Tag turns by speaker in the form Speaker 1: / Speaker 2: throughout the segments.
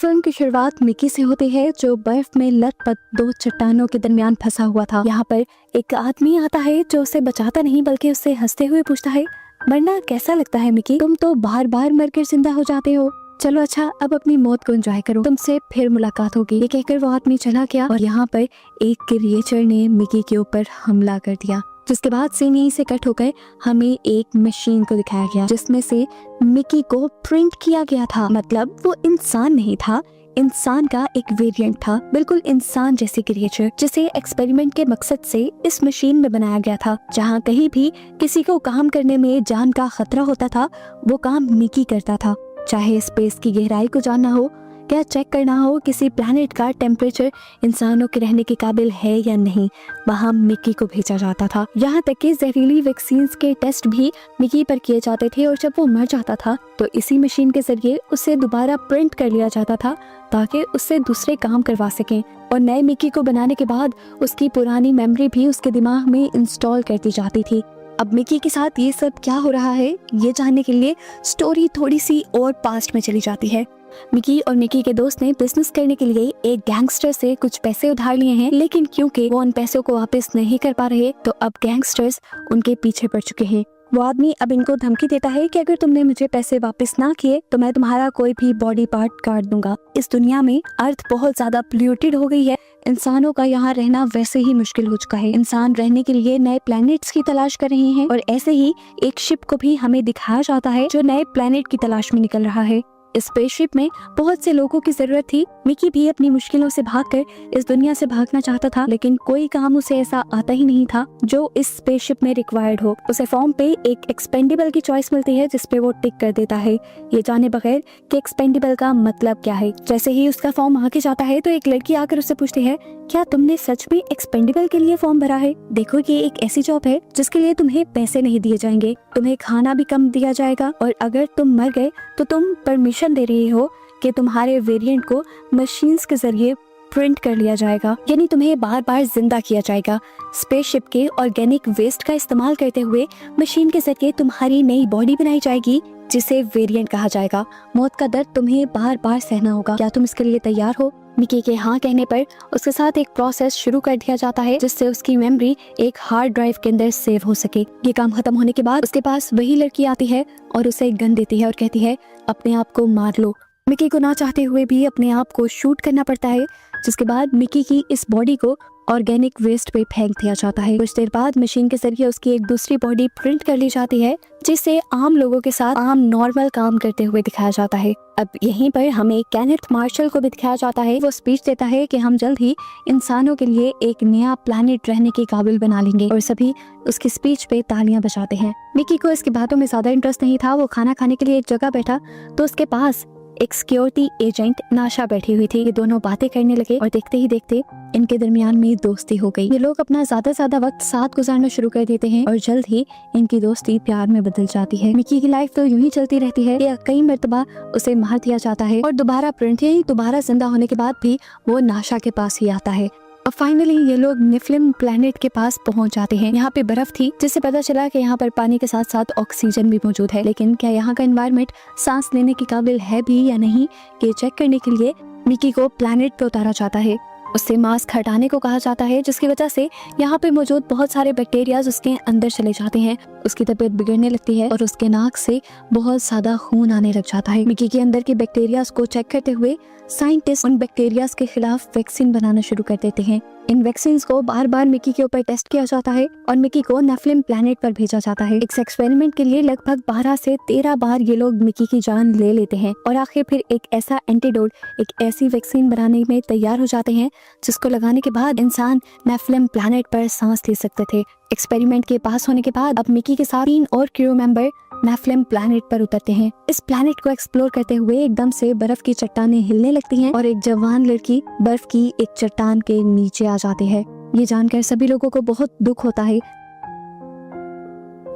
Speaker 1: Film की शुरुआत Mickey से होती है जो बर्फ में लथपथ दो चट्टानों के दरमियान फंसा हुआ था। यहाँ पर एक आदमी आता है जो उसे बचाता नहीं बल्कि उससे हंसते हुए पूछता है, मरना कैसा लगता है मिकी? तुम तो बार बार मरकर जिंदा हो जाते हो। चलो अच्छा, अब अपनी मौत को एंजॉय करो, तुमसे फिर मुलाकात होगी। ये कहकर वो आदमी चला गया और यहाँ पर एक क्रिएचर ने मिकी के ऊपर हमला कर दिया, जिसके बाद सीन यहीं से कट होकर हमें एक मशीन को दिखाया गया जिसमें से मिकी को प्रिंट किया गया था। मतलब वो इंसान नहीं था, इंसान का एक वेरिएंट था, बिल्कुल इंसान जैसी क्रिएचर, जिसे एक्सपेरिमेंट के मकसद से इस मशीन में बनाया गया था। जहाँ कहीं भी किसी को काम करने में जान का खतरा होता था, वो काम मिकी करता था। चाहे स्पेस की गहराई को जानना हो, क्या चेक करना हो किसी प्लैनेट का टेम्परेचर इंसानों के रहने के काबिल है या नहीं, वहाँ मिकी को भेजा जाता था। यहाँ तक कि जहरीली वैक्सीन के टेस्ट भी मिकी पर किए जाते थे और जब वो मर जाता था तो इसी मशीन के जरिए उसे दोबारा प्रिंट कर लिया जाता था ताकि उससे दूसरे काम करवा सकें। और नए मिकी को बनाने के बाद उसकी पुरानी मेमोरी भी उसके दिमाग में इंस्टॉल कर दी जाती थी। अब मिकी के साथ ये सब क्या हो रहा है, ये जानने के लिए स्टोरी थोड़ी सी और पास्ट में चली जाती है। मिकी और मिकी के दोस्त ने बिजनेस करने के लिए एक गैंगस्टर से कुछ पैसे उधार लिए हैं, लेकिन क्योंकि वो उन पैसों को वापस नहीं कर पा रहे तो अब गैंगस्टर्स उनके पीछे पड़ चुके हैं। वो आदमी अब इनको धमकी देता है कि अगर तुमने मुझे पैसे वापस ना किए तो मैं तुम्हारा कोई भी बॉडी पार्ट काट दूंगा। इस दुनिया में अर्थ बहुत ज्यादा पोल्यूटेड हो गई है, इंसानों का यहाँ रहना वैसे ही मुश्किल हो चुका है। इंसान रहने के लिए नए प्लैनेट्स की तलाश कर रहे हैं और ऐसे ही एक शिप को भी हमें दिखाया जाता है जो नए प्लैनेट की तलाश में निकल रहा है। इस स्पेसशिप में बहुत से लोगों की जरूरत थी। मिकी भी अपनी मुश्किलों से भागकर इस दुनिया से भागना चाहता था, लेकिन कोई काम उसे ऐसा आता ही नहीं था जो इस स्पेसशिप में रिक्वायर्ड हो। उसे फॉर्म पे एक एक्सपेंडेबल की चॉइस मिलती है जिसपे वो टिक कर देता है, ये जाने बगैर कि एक्सपेंडेबल का मतलब क्या है। जैसे ही उसका फॉर्म आके जाता है तो एक लड़की आकर उससे पूछती है, क्या तुमने सच में एक्सपेंडेबल के लिए फॉर्म भरा है? देखो ये एक ऐसी जॉब है जिसके लिए तुम्हें पैसे नहीं दिए जाएंगे, तुम्हें खाना भी कम दिया जाएगा और अगर तुम मर गए तो तुम परमिशन दे रहे हो कि तुम्हारे वेरिएंट को मशीन्स के जरिए प्रिंट कर लिया जाएगा, यानी तुम्हें बार बार जिंदा किया जाएगा। स्पेसशिप के ऑर्गेनिक वेस्ट का इस्तेमाल करते हुए मशीन के जरिए तुम्हारी नई बॉडी बनाई जाएगी जिसे वेरिएंट कहा जाएगा। मौत का दर्द तुम्हें बार बार सहना होगा, क्या तुम इसके लिए तैयार हो? मिकी के हाँ कहने पर उसके साथ एक प्रोसेस शुरू कर दिया जाता है जिससे उसकी मेमोरी एक हार्ड ड्राइव के अंदर सेव हो सके। ये काम खत्म होने के बाद उसके पास वही लड़की आती है और उसे एक गन देती है और कहती है, अपने आप को मार लो। मिकी को ना चाहते हुए भी अपने आप को शूट करना पड़ता है, जिसके बाद मिकी की इस बॉडी को ऑर्गेनिक वेस्ट पे फेंक दिया जाता है। कुछ देर बाद मशीन के जरिए उसकी एक दूसरी बॉडी प्रिंट कर ली जाती है जिसे आम लोगों के साथ आम नॉर्मल काम करते हुए दिखाया जाता है। अब यहीं पर हमें केनेथ मार्शल को भी दिखाया जाता है। वो स्पीच देता है कि हम जल्द ही इंसानों के लिए एक नया प्लैनेट रहने के काबिल बना लेंगे और सभी उसकी स्पीच पे तालियां बजाते हैं। मिकी को इसकी बातों में ज्यादा इंटरेस्ट नहीं था। वो खाना खाने के लिए एक जगह बैठा तो उसके पास एक सिक्योरिटी एजेंट नाशा बैठी हुई थी। ये दोनों बातें करने लगे और देखते ही देखते इनके दरमियान में दोस्ती हो गई। ये लोग अपना ज्यादा वक्त साथ गुजारना शुरू कर देते हैं और जल्द ही इनकी दोस्ती प्यार में बदल जाती है। मिकी की लाइफ तो यूं ही चलती रहती है कि कई मर्तबा उसे मार दिया जाता है और दोबारा प्रिंट यानी दोबारा जिंदा होने के बाद भी वो नाशा के पास ही आता है। और फाइनली ये लोग निफ्लिम प्लैनेट के पास पहुंच जाते हैं। यहाँ पे बर्फ थी जिससे पता चला कि यहाँ पर पानी के साथ साथ ऑक्सीजन भी मौजूद है, लेकिन क्या यहाँ का एनवायरनमेंट सांस लेने के काबिल है भी या नहीं, ये चेक करने के लिए मिकी को प्लैनेट पे उतारा जाता है। उससे मास्क हटाने को कहा जाता है जिसकी वजह से यहाँ पे मौजूद बहुत सारे बैक्टीरियाज उसके अंदर चले जाते हैं। उसकी तबीयत बिगड़ने लगती है और उसके नाक से बहुत ज्यादा खून आने लग जाता है। मिकी के अंदर के बैक्टीरियाज को चेक करते हुए साइंटिस्ट उन बैक्टीरियाज के खिलाफ वैक्सीन बनाना शुरू कर देते हैं। इन वैक्सीन को बार बार मिकी के ऊपर टेस्ट किया जाता है और मिकी को नेफ्लिम प्लैनेट पर भेजा जाता है। इस एक्सपेरिमेंट के लिए लगभग 12 से 13 बार ये लोग मिकी की जान ले लेते हैं और आखिर फिर एक ऐसा एंटीडोट, एक ऐसी वैक्सीन बनाने में तैयार हो जाते हैं जिसको लगाने के बाद इंसान नेफ्लिम प्लैनेट पर सांस ले सकते थे। एक्सपेरिमेंट के पास होने के बाद अब मिकी के साथ 3 और क्रू मेंबर नेफ्लिम प्लैनेट पर उतरते हैं। इस प्लैनेट को एक्सप्लोर करते हुए एकदम से बर्फ की चट्टानें हिलने लगती हैं और एक जवान लड़की बर्फ की एक चट्टान के नीचे आ जाती है। ये जानकर सभी लोगों को बहुत दुख होता है।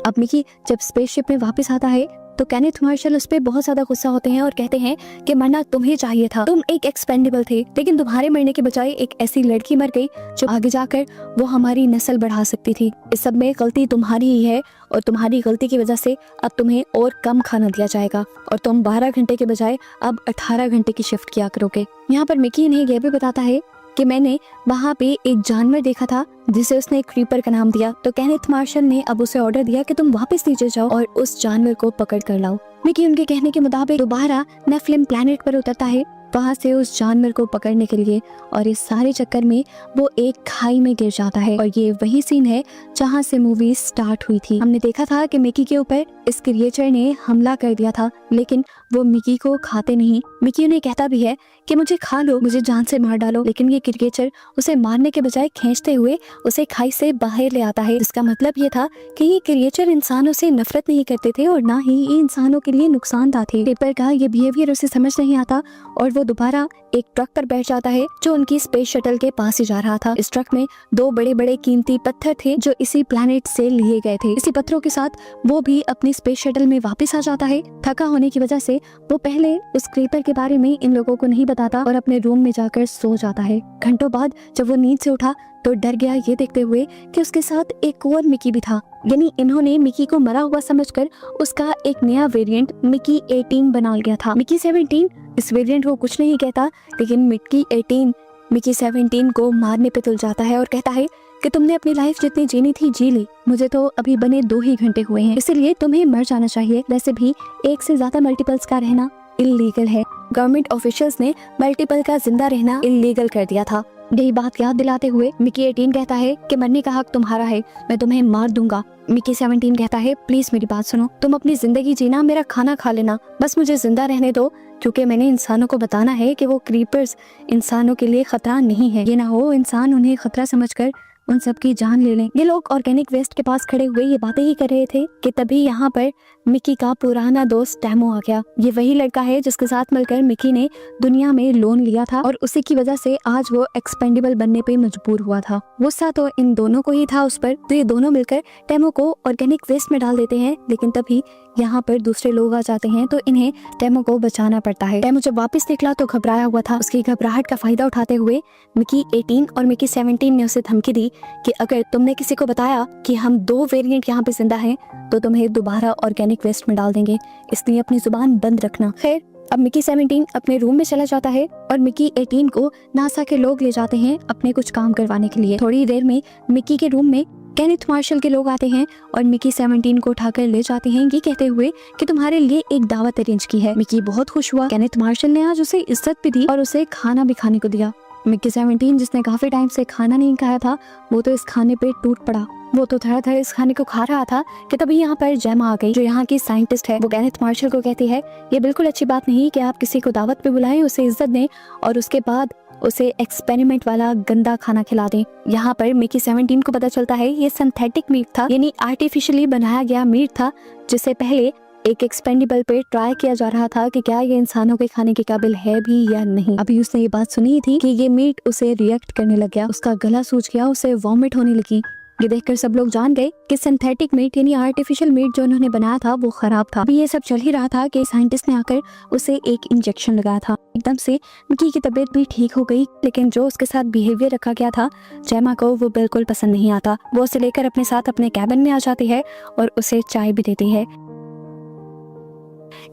Speaker 1: अब मिकी जब स्पेसशिप में वापस आता है तो केनेथ मार्शल उस पर बहुत ज्यादा गुस्सा होते हैं और कहते हैं कि मरना तुम्हें चाहिए था, तुम एक एक्सपेंडेबल थे, लेकिन तुम्हारे मरने के बजाय एक ऐसी लड़की मर गई जो आगे जाकर वो हमारी नस्ल बढ़ा सकती थी। इस सब में गलती तुम्हारी ही है और तुम्हारी गलती की वजह से अब तुम्हें और कम खाना दिया जाएगा और तुम 12 घंटे के बजाय अब 18 घंटे की शिफ्ट किया करोगे। यहाँ पर मिकी इन्हें यह भी बताता है कि मैंने वहाँ पे एक जानवर देखा था जिसे उसने क्रीपर का नाम दिया। तो केनेथ मार्शल ने अब उसे ऑर्डर दिया कि तुम वापस नीचे जाओ और उस जानवर को पकड़ कर लाओ। मिकी उनके कहने के मुताबिक दोबारा नेफिलिम प्लेनेट पर उतरता है वहाँ से उस जानवर को पकड़ने के लिए, और इस सारे चक्कर में वो एक खाई में गिर जाता है। और ये वही सीन है जहाँ से मूवी स्टार्ट हुई थी। हमने देखा था कि मिकी के ऊपर इस क्रिएचर ने हमला कर दिया था, लेकिन वो मिकी को खाते नहीं। मिकी उन्हें कहता भी है कि मुझे खा लो, मुझे जान से मार डालो, लेकिन ये क्रिएचर उसे मारने के बजाय खींचते हुए उसे खाई से बाहर ले आता है। इसका मतलब ये था कि ये क्रिएचर इंसानों से नफरत नहीं करते थे और ना ही ये इंसानों के लिए नुकसानदायक थे। पेपर का ये बिहेवियर उसे समझ नहीं आता और वो दोबारा एक ट्रक पर बैठ जाता है जो उनकी स्पेस शटल के पास ही जा रहा था। इस ट्रक में 2 बड़े बड़े कीमती पत्थर थे जो इसी प्लेनेट से लिए गए थे। इसी पत्थरों के साथ वो भी अपनी स्पेस शटल में वापस आ जाता है। थका होने की वजह से वो पहले उस क्रीपर के बारे में इन लोगों को नहीं बताता और अपने रूम में जाकर सो जाता है। घंटों बाद जब वो नींद से उठा तो डर गया ये देखते हुए कि उसके साथ एक और मिकी भी था, यानी इन्होंने मिकी को मरा हुआ समझकर उसका एक नया वेरिएंट मिकी 18 बना लिया था। मिकी 17 इस वेरिएंट को कुछ नहीं कहता, लेकिन मिकी 18 मिकी 17 को मारने पे तुल जाता है और कहता है कि तुमने अपनी लाइफ जितनी जीनी थी जी ली, मुझे तो अभी बने 2 ही घंटे हुए हैं, इसलिए तुम्हें मर जाना चाहिए। वैसे भी एक से ज्यादा मल्टीपल्स का रहना इलीगल है। गवर्नमेंट ऑफिशियल्स ने मल्टीपल का जिंदा रहना इलीगल कर दिया था। यही बात याद दिलाते हुए मिकी 18 कहता है कि मरने का हक तुम्हारा है, मैं तुम्हें मार दूंगा। मिकी 17 कहता है प्लीज मेरी बात सुनो, तुम अपनी जिंदगी जीना, मेरा खाना खा लेना, बस मुझे जिंदा रहने दो, क्योंकि मैंने इंसानों को बताना है कि वो क्रीपर्स इंसानों के लिए खतरा नहीं है। ये ना हो इंसान उन्हें खतरा समझकर उन सबकी जान ले लें। ये लोग ऑर्गेनिक वेस्ट के पास खड़े हुए ये बातें ही कर रहे थे कि तभी यहाँ पर मिकी का पुराना दोस्त टैमो आ गया। ये वही लड़का है जिसके साथ मिलकर मिकी ने दुनिया में लोन लिया था और उसी की वजह से आज वो एक्सपेंडेबल बनने पे मजबूर हुआ था। गुस्सा तो इन दोनों को ही था उस पर, तो ये दोनों मिलकर टैमो को ऑर्गेनिक वेस्ट में डाल देते हैं। लेकिन तभी यहाँ पर दूसरे लोग आ जाते हैं तो इन्हें टैमो को बचाना पड़ता है। टैमो जब वापस निकला तो घबराया हुआ था। उसकी घबराहट का फायदा उठाते हुए मिकी 18 और मिकी 17 ने उसे धमकी दी कि अगर तुमने किसी को बताया कि हम 2 वेरिएंट यहाँ पे जिंदा हैं तो तुम्हें दोबारा ऑर्गेनिक वेस्ट में डाल देंगे, इसलिए अपनी जुबान बंद रखना। खैर अब मिकी 17 अपने रूम में चला जाता है और मिकी 18 को नासा के लोग ले जाते हैं अपने कुछ काम करवाने के लिए। थोड़ी देर में मिकी के रूम में केनेथ मार्शल के लोग आते हैं और मिकी 17 को उठाकर ले जाते हैं, ये कहते हुए कि तुम्हारे लिए एक दावत अरेंज की है। मिकी बहुत खुश हुआ। केनेथ मार्शल ने आज उसे इज्जत भी दी और उसे खाना भी खाने को दिया। मिकी 17 जिसने काफी टाइम से खाना नहीं खाया था वो तो इस खाने पे टूट पड़ा। वो तो धड़ाधड़ इस खाने को खा रहा था कि तभी यहाँ पर जेमा आ गई जो यहाँ की साइंटिस्ट है। वो केनेथ मार्शल को कहती है ये बिल्कुल अच्छी बात नहीं कि आप किसी को दावत पे बुलाएं, उसे इज्जत दें और उसके बाद उसे एक्सपेरिमेंट वाला गंदा खाना खिला दें। यहाँ पर मिकी 17 को पता चलता है ये सिंथेटिक मीट था, यानी आर्टिफिशियली बनाया गया मीट था, जिसे पहले एक एक्सपेंडेबल पे ट्राई किया जा रहा था कि क्या ये इंसानों के खाने के काबिल है भी या नहीं। अभी उसने ये बात सुनी थी कि ये मीट उसे रिएक्ट करने लग गया, उसका गला सूज गया, उसे वॉमिट होने लगी। ये देखकर सब लोग जान गए कि सिंथेटिक मीट यानी आर्टिफिशियल मीट जो उन्होंने बनाया था वो खराब था। अभी ये सब चल ही रहा था कि साइंटिस्ट ने आकर उसे एक इंजेक्शन लगाया था। एकदम से मिकी की तबीयत भी ठीक हो गई, लेकिन जो उसके साथ बिहेवियर रखा गया था जेमा को वो बिल्कुल पसंद नहीं आता। वो उसे लेकर अपने साथ अपने कैबिन में आ जाती है और उसे चाय भी देती है।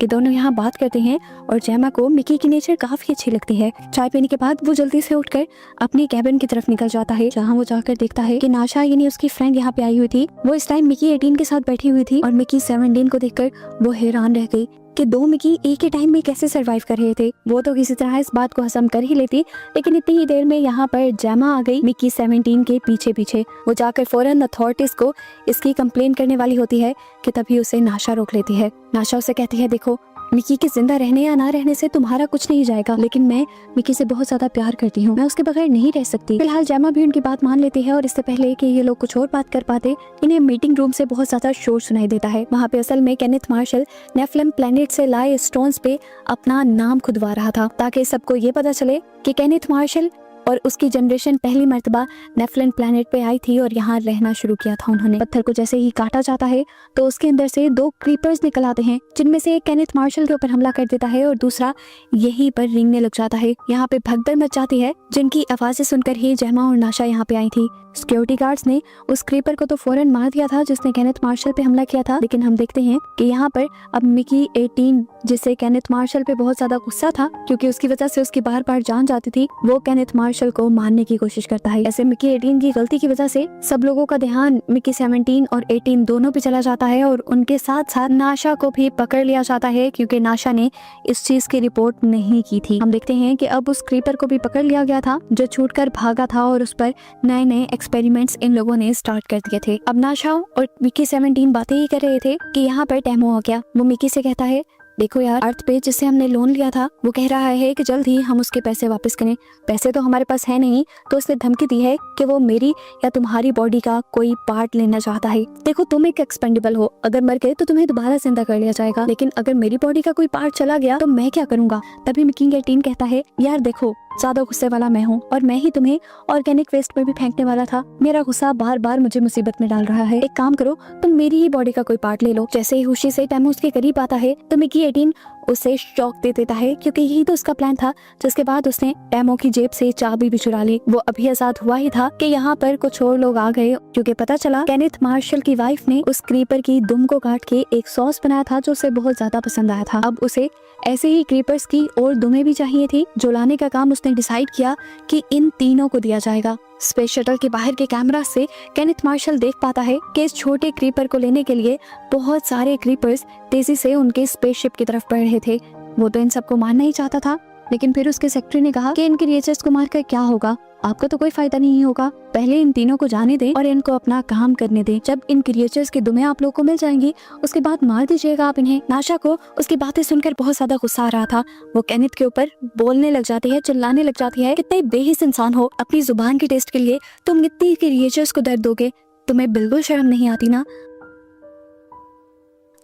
Speaker 1: कि दोनों यहाँ बात करते हैं और जेमा को मिकी की नेचर काफी अच्छी लगती है। चाय पीने के बाद वो जल्दी से उठकर अपनी कैबिन की तरफ निकल जाता है, जहाँ वो जाकर देखता है कि नाशा यानी उसकी फ्रेंड यहाँ पे आई हुई थी। वो इस टाइम मिकी 18 के साथ बैठी हुई थी और मिकी 17 को देखकर वो हैरान रह गई कि 2 मिकी एक ही टाइम में कैसे सरवाइव कर रहे थे। वो तो किसी तरह इस बात को हजम कर ही लेती, लेकिन इतनी ही देर में यहाँ पर जेमा आ गई मिकी 17 के पीछे पीछे। वो जाकर फौरन अथॉरिटीज को इसकी कंप्लेन करने वाली होती है कि तभी उसे नाशा रोक लेती है। नाशा उसे कहती है देखो मिकी के जिंदा रहने या ना रहने से तुम्हारा कुछ नहीं जाएगा, लेकिन मैं मिकी से बहुत ज्यादा प्यार करती हूँ, मैं उसके बगैर नहीं रह सकती। फिलहाल जेमा भी उनकी बात मान लेती है और इससे पहले कि ये लोग कुछ और बात कर पाते इन्हें मीटिंग रूम से बहुत ज्यादा शोर सुनाई देता है। वहाँ पे असल में केनेथ मार्शल नेफिलिम प्लेनेट से लाए स्टोन्स पे अपना नाम खुदवा रहा था ताकि सबको ये पता चले कि केनेथ मार्शल और उसकी जनरेशन पहली मर्तबा नेफलिन प्लैनेट पे आई थी और यहाँ रहना शुरू किया था उन्होंने। पत्थर को जैसे ही काटा जाता है तो उसके अंदर से 2 क्रीपर्स निकल आते हैं, जिनमें से एक केनेथ मार्शल के ऊपर हमला कर देता है और दूसरा यहीं पर रेंगने लग जाता है। यहाँ पे भगदड़ मच जाती है, जिनकी आवाजें सुनकर ही जेमा और नाशा यहाँ पे आई थी। सिक्योरिटी गार्ड्स ने उस क्रीपर को तो फौरन मार दिया था जिसने केनेथ मार्शल पे हमला किया था, लेकिन हम देखते हैं कि यहाँ पर अब मिकी 18, जिसे केनेथ मार्शल पे बहुत ज्यादा गुस्सा था क्योंकि उसकी वजह से उसकी बार बार जान जाती थी, वो केनेथ मार्शल को मारने की कोशिश करता है। ऐसे मिकी 18 की गलती की वजह से सब लोगों का ध्यान मिकी 17 और 18 दोनों पे चला जाता है और उनके साथ साथ नाशा को भी पकड़ लिया जाता है क्योंकि नाशा ने इस चीज की रिपोर्ट नहीं की थी। हम देखते हैं कि अब उस क्रीपर को भी पकड़ लिया गया था जो छूटकर भागा था और उस पर नए नए एक्सपेरिमेंट्स इन लोगों ने स्टार्ट कर दिए थे। अब नाशा और मिकी 17 बातें ही कर रहे थे कि यहाँ पर टेमो आ गया। वो मिकी से कहता है, देखो यार, अर्थ पे जिससे हमने लोन लिया था वो कह रहा है कि जल्द ही हम उसके पैसे वापस करें। पैसे तो हमारे पास है नहीं, तो उसने धमकी दी है कि वो मेरी या तुम्हारी बॉडी का कोई पार्ट लेना चाहता है। देखो, तुम एक एक्सपेंडेबल हो, अगर मर गए तो तुम्हें दोबारा जिंदा कर लिया जाएगा, लेकिन अगर मेरी बॉडी का कोई पार्ट चला गया तो मैं क्या करूंगा। तभी मिकी 18 कहता है, यार देखो, ज्यादा गुस्से वाला मैं हूँ और मैं ही तुम्हें ऑर्गेनिक वेस्ट पर भी फेंकने वाला था। मेरा गुस्सा बार बार मुझे मुसीबत में डाल रहा है। एक काम करो, तुम मेरी ही बॉडी का कोई पार्ट ले लो। जैसे ही खुशी से टेमो उसके करीब आता है तो मिकी 18 उसे शॉक दे देता है क्योंकि यही तो उसका प्लान था। जिसके बाद उसने टेमो की जेब से चाबी भी चुरा ली। वो अभी आजाद हुआ ही था कि यहाँ पर कुछ और लोग आ गए क्योंकि पता चला केनेथ मार्शल की वाइफ ने उस क्रीपर की दुम को काट के एक सॉस बनाया था जो उसे बहुत ज्यादा पसंद आया था। अब उसे ऐसे ही क्रीपर्स की और दुमें भी चाहिए थी, जो लाने का काम उसने डिसाइड किया कि इन तीनों को दिया जाएगा। स्पेस शटल के बाहर के कैमरा से केनेथ मार्शल देख पाता है कि इस छोटे क्रीपर को लेने के लिए बहुत सारे क्रीपर्स तेजी से उनके स्पेसशिप की तरफ बढ़ रहे थे। वो तो इन सबको मारना ही चाहता था, लेकिन फिर उसके सेक्रेटरी ने कहा कि इन क्रिएचर्स को मारकर क्या होगा, आपका तो कोई फायदा नहीं होगा। पहले इन तीनों को जाने दें और इनको अपना काम करने दें। जब इन क्रिएचर्स की दुमें आप लोगों को मिल जाएंगी उसके बाद मार दीजिएगा आप इन्हें। नाशा को उसकी बातें सुनकर बहुत ज्यादा गुस्सा आ रहा था। वो केनेथ के ऊपर बोलने लग जाती है, चिल्लाने लग जाती है, कितने बेहिस इंसान हो, अपनी जुबान की टेस्ट के लिए तुम इतनी क्रिएचर्स को दर्द दोगे, तुम्हें बिल्कुल शर्म नहीं आती ना।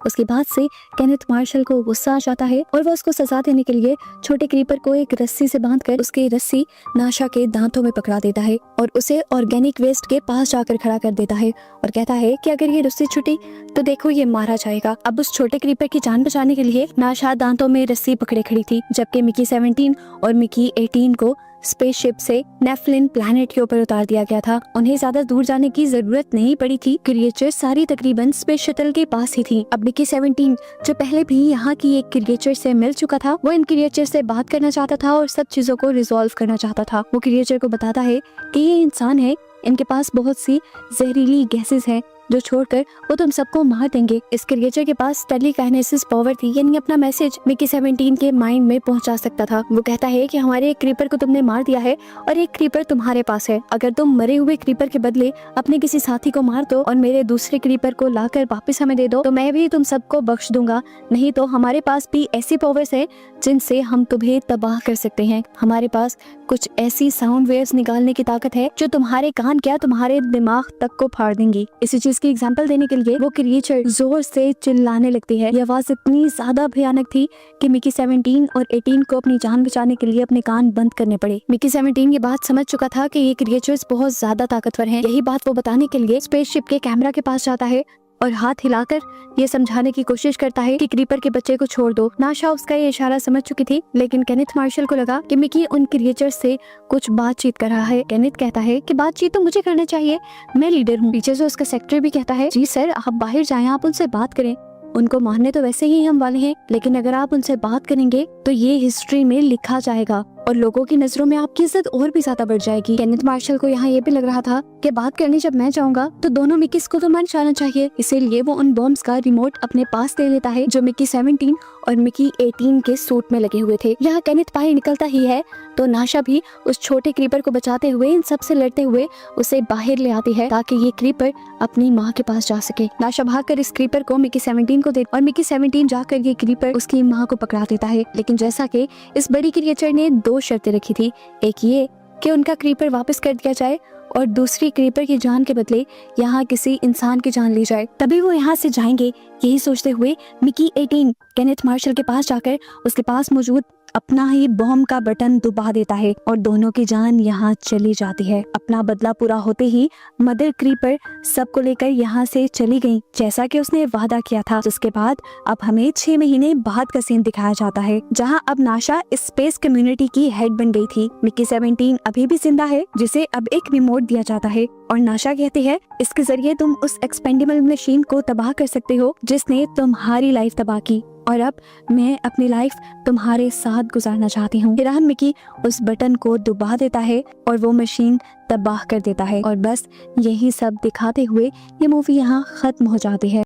Speaker 1: उसके बाद से केनेथ मार्शल को गुस्सा आ जाता है और वो उसको सजा देने के लिए छोटे क्रीपर को एक रस्सी से बांधकर उसकी रस्सी नाशा के दांतों में पकड़ा देता है और उसे ऑर्गेनिक वेस्ट के पास जाकर खड़ा कर देता है और कहता है कि अगर ये रस्सी छूटी तो देखो ये मारा जाएगा। अब उस छोटे क्रीपर की जान बचाने के लिए नाशा दांतों में रस्सी पकड़े खड़ी थी, जबकि मिकी 17 और मिकी 18 को स्पेसशिप से नेफलिन प्लैनेट के ऊपर उतार दिया गया था। उन्हें ज्यादा दूर जाने की जरूरत नहीं पड़ी थी। क्रिएचर सारी तकरीबन स्पेस शटल के पास ही थी। अब मिकी 17 जो पहले भी यहाँ की एक क्रिएचर से मिल चुका था, वो इन क्रिएचर से बात करना चाहता था और सब चीजों को रिजॉल्व करना चाहता था। वो क्रिएचर को बताता है कि ये इंसान है, इनके पास बहुत सी जहरीली गैसेस हैं जो छोड़कर वो तुम सबको मार देंगे। इस क्रिएचर के पास टेलीकाइनेसिस पावर थी, यानी अपना मैसेज मिकी 17 के माइंड में पहुंचा सकता था। वो कहता है कि हमारे एक क्रीपर को तुमने मार दिया है और एक क्रीपर तुम्हारे पास है। अगर तुम मरे हुए क्रीपर के बदले अपने किसी साथी को मार दो और मेरे दूसरे क्रीपर को लाकर वापस हमें दे दो तो मैं भी तुम सबको बख्श दूंगा। नहीं तो हमारे पास भी ऐसी पावर्स है जिनसे हम तुम्हें तबाह कर सकते हैं। हमारे पास कुछ ऐसी साउंड वेव्स निकालने की ताकत है जो तुम्हारे कान क्या तुम्हारे दिमाग तक को फाड़ देंगी। इसी चीज की एग्जांपल देने के लिए वो क्रिएचर जोर से चिल्लाने लगती है। ये आवाज इतनी ज्यादा भयानक थी कि मिकी 17 और 18 को अपनी जान बचाने के लिए अपने कान बंद करने पड़े। मिकी 17 ये बात समझ चुका था कि ये क्रिएचर्स बहुत ज्यादा ताकतवर हैं। यही बात वो बताने के लिए स्पेसशिप के कैमरा के पास जाता है और हाथ हिलाकर ये समझाने की कोशिश करता है कि क्रीपर के बच्चे को छोड़ दो। नाशा उसका ये इशारा समझ चुकी थी, लेकिन केनेथ मार्शल को लगा कि मिकी उन क्रिएचर्स से कुछ बातचीत कर रहा है। केनेथ कहता है कि बातचीत तो मुझे करना चाहिए, मैं लीडर हूँ। पीछे से उसका सेक्रेटरी भी कहता है, जी सर, आप बाहर जाएं, आप उनसे बात करें। उनको मारने तो वैसे ही हम वाले हैं, लेकिन अगर आप उनसे बात करेंगे तो ये हिस्ट्री में लिखा जाएगा और लोगों की नजरों में आपकी इज्जत और भी ज्यादा बढ़ जाएगी। केनेथ मार्शल को यहाँ ये भी लग रहा था कि बात करने जब मैं जाऊंगा तो दोनों मिकीस को तो मर जाना चाहिए। इसीलिए वो उन बॉम्ब्स का रिमोट अपने पास ले लेता है जो मिकी 17 और मिकी 18 के सूट में लगे हुए थे। यहाँ केनेथ बाहर निकलता ही है तो नाशा भी उस छोटे क्रीपर को बचाते हुए इन सब से लड़ते हुए उसे बाहर ले आती है ताकि ये क्रीपर अपनी माँ के पास जा सके। नाशा भागकर इस क्रीपर को मिकी 17 को दे और मिकी 17 जाकर ये क्रीपर उसकी माँ को पकड़ा देता है। लेकिन जैसा कि इस बड़ी क्रिएचर ने 2 शर्तें रखी थी, एक ये कि उनका क्रीपर वापस कर दिया जाए और दूसरी क्रीपर की जान के बदले यहाँ किसी इंसान की जान ली जाए, तभी वो यहाँ से जाएंगे। यही सोचते हुए मिकी 18 केनेथ मार्शल के पास जाकर उसके पास मौजूद अपना ही बॉम्ब का बटन दबा देता है और दोनों की जान यहाँ चली जाती है। अपना बदला पूरा होते ही मदर क्रीपर सबको लेकर यहाँ से चली गई, जैसा कि उसने वादा किया था। जिसके बाद अब हमें 6 महीने बाद का सीन दिखाया जाता है, जहाँ अब नाशा स्पेस कम्युनिटी की हेड बन गई थी। मिकी 17 अभी भी जिंदा है, जिसे अब एक रिमोट दिया जाता है और नाशा कहती है इसके जरिए तुम उस एक्सपेंडेबल मशीन को तबाह कर सकते हो जिसने तुम्हारी लाइफ तबाह की, और अब मैं अपनी लाइफ तुम्हारे साथ गुजारना चाहती हूँ। फिर मिकी उस बटन को दबा देता है और वो मशीन तबाह कर देता है। और बस यही सब दिखाते हुए ये मूवी यहाँ खत्म हो जाती है।